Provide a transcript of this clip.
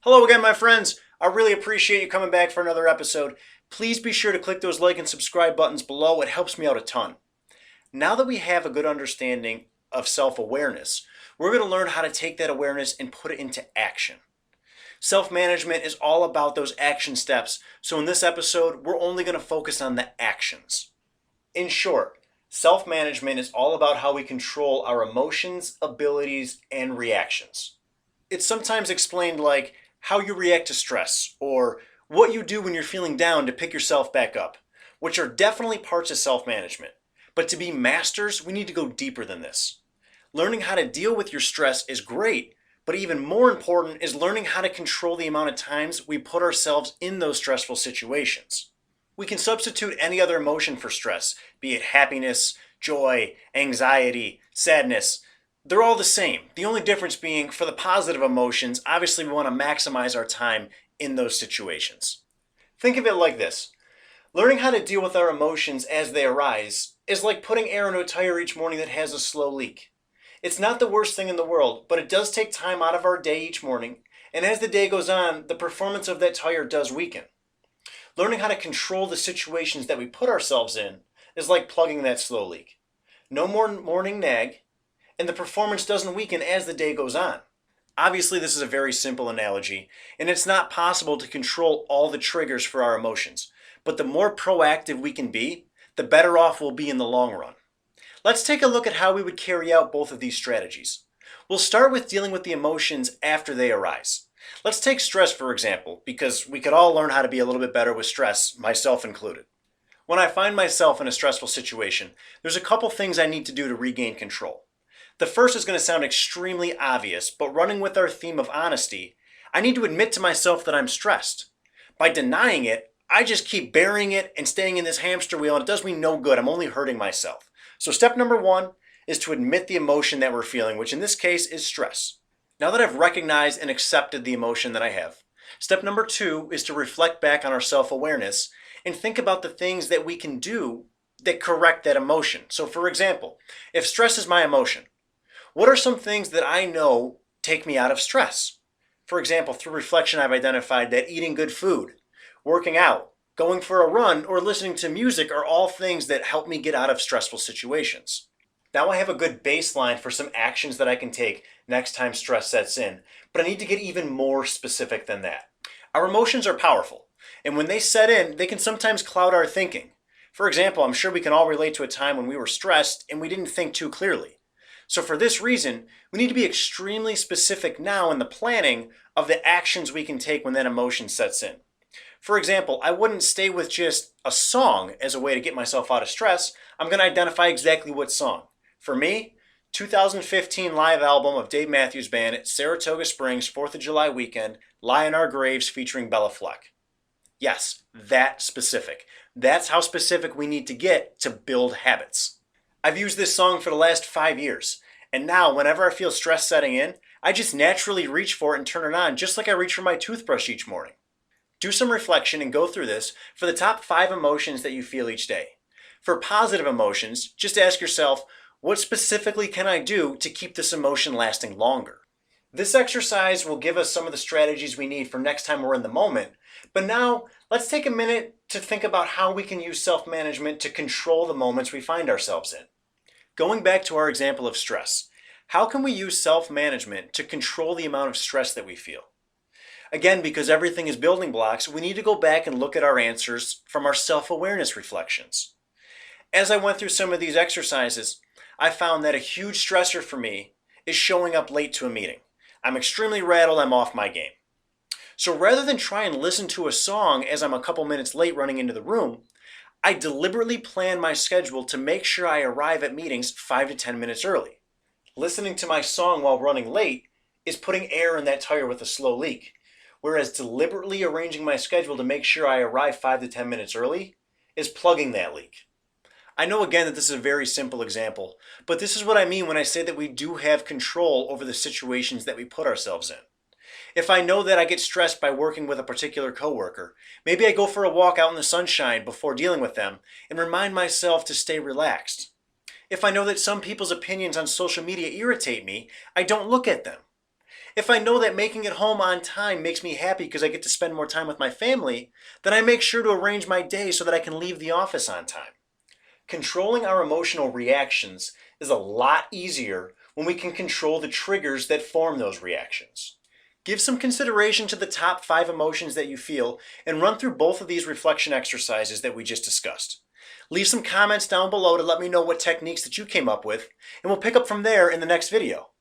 Hello again, my friends. I really appreciate you coming back for another episode. Please be sure to click those like and subscribe buttons below. It helps me out a ton. Now that we have a good understanding of self-awareness, we're going to learn how to take that awareness and put it into action. Self-management is all about those action steps. So in this episode, we're only going to focus on the actions. In short, self-management is all about how we control our emotions, abilities, and reactions. It's sometimes explained like how you react to stress or what you do when you're feeling down to pick yourself back up, which are definitely parts of self-management. But to be masters, we need to go deeper than this. Learning how to deal with your stress is great, but even more important is learning how to control the amount of times we put ourselves in those stressful situations. We can substitute any other emotion for stress, be it happiness, joy, anxiety, sadness. They're all the same. The only difference being for the positive emotions, obviously we want to maximize our time in those situations. Think of it like this. Learning how to deal with our emotions as they arise is like putting air into a tire each morning that has a slow leak. It's not the worst thing in the world, but it does take time out of our day each morning, and as the day goes on, the performance of that tire does weaken. Learning how to control the situations that we put ourselves in is like plugging that slow leak. No more morning nag, and the performance doesn't weaken as the day goes on. Obviously, this is a very simple analogy, and it's not possible to control all the triggers for our emotions. But the more proactive we can be, the better off we'll be in the long run. Let's take a look at how we would carry out both of these strategies. We'll start with dealing with the emotions after they arise. Let's take stress, for example, because we could all learn how to be a little bit better with stress, myself included. When I find myself in a stressful situation, there's a couple things I need to do to regain control. The first is going to sound extremely obvious, but running with our theme of honesty, I need to admit to myself that I'm stressed. By denying it, I just keep burying it and staying in this hamster wheel, and it does me no good. I'm only hurting myself. So step number one is to admit the emotion that we're feeling, which in this case is stress. Now that I've recognized and accepted the emotion that I have, step number two is to reflect back on our self-awareness and think about the things that we can do that correct that emotion. So for example, if stress is my emotion, what are some things that I know take me out of stress? For example, through reflection, I've identified that eating good food, working out, going for a run, or listening to music are all things that help me get out of stressful situations. Now I have a good baseline for some actions that I can take next time stress sets in, but I need to get even more specific than that. Our emotions are powerful, and when they set in, they can sometimes cloud our thinking. For example, I'm sure we can all relate to a time when we were stressed and we didn't think too clearly. So for this reason, we need to be extremely specific now in the planning of the actions we can take when that emotion sets in. For example, I wouldn't stay with just a song as a way to get myself out of stress. I'm going to identify exactly what song. For me, 2015 live album of Dave Matthews Band at Saratoga Springs, 4th of July weekend, Lie in Our Graves featuring Bella Fleck. Yes, that specific. That's how specific we need to get to build habits. I've used this song for the last 5 years, and now whenever I feel stress setting in, I just naturally reach for it and turn it on just like I reach for my toothbrush each morning. Do some reflection and go through this for the top 5 emotions that you feel each day. For positive emotions, just ask yourself, what specifically can I do to keep this emotion lasting longer? This exercise will give us some of the strategies we need for next time we're in the moment, but now let's take a minute to think about how we can use self-management to control the moments we find ourselves in. Going back to our example of stress, how can we use self-management to control the amount of stress that we feel? Again, because everything is building blocks, we need to go back and look at our answers from our self-awareness reflections. As I went through some of these exercises, I found that a huge stressor for me is showing up late to a meeting. I'm extremely rattled, I'm off my game. So rather than try and listen to a song as I'm a couple minutes late running into the room, I deliberately plan my schedule to make sure I arrive at meetings 5 to 10 minutes early. Listening to my song while running late is putting air in that tire with a slow leak, whereas deliberately arranging my schedule to make sure I arrive 5 to 10 minutes early is plugging that leak. I know again that this is a very simple example, but this is what I mean when I say that we do have control over the situations that we put ourselves in. If I know that I get stressed by working with a particular coworker, maybe I go for a walk out in the sunshine before dealing with them and remind myself to stay relaxed. If I know that some people's opinions on social media irritate me, I don't look at them. If I know that making it home on time makes me happy because I get to spend more time with my family, then I make sure to arrange my day so that I can leave the office on time. Controlling our emotional reactions is a lot easier when we can control the triggers that form those reactions. Give some consideration to the top 5 emotions that you feel and run through both of these reflection exercises that we just discussed. Leave some comments down below to let me know what techniques that you came up with, and we'll pick up from there in the next video.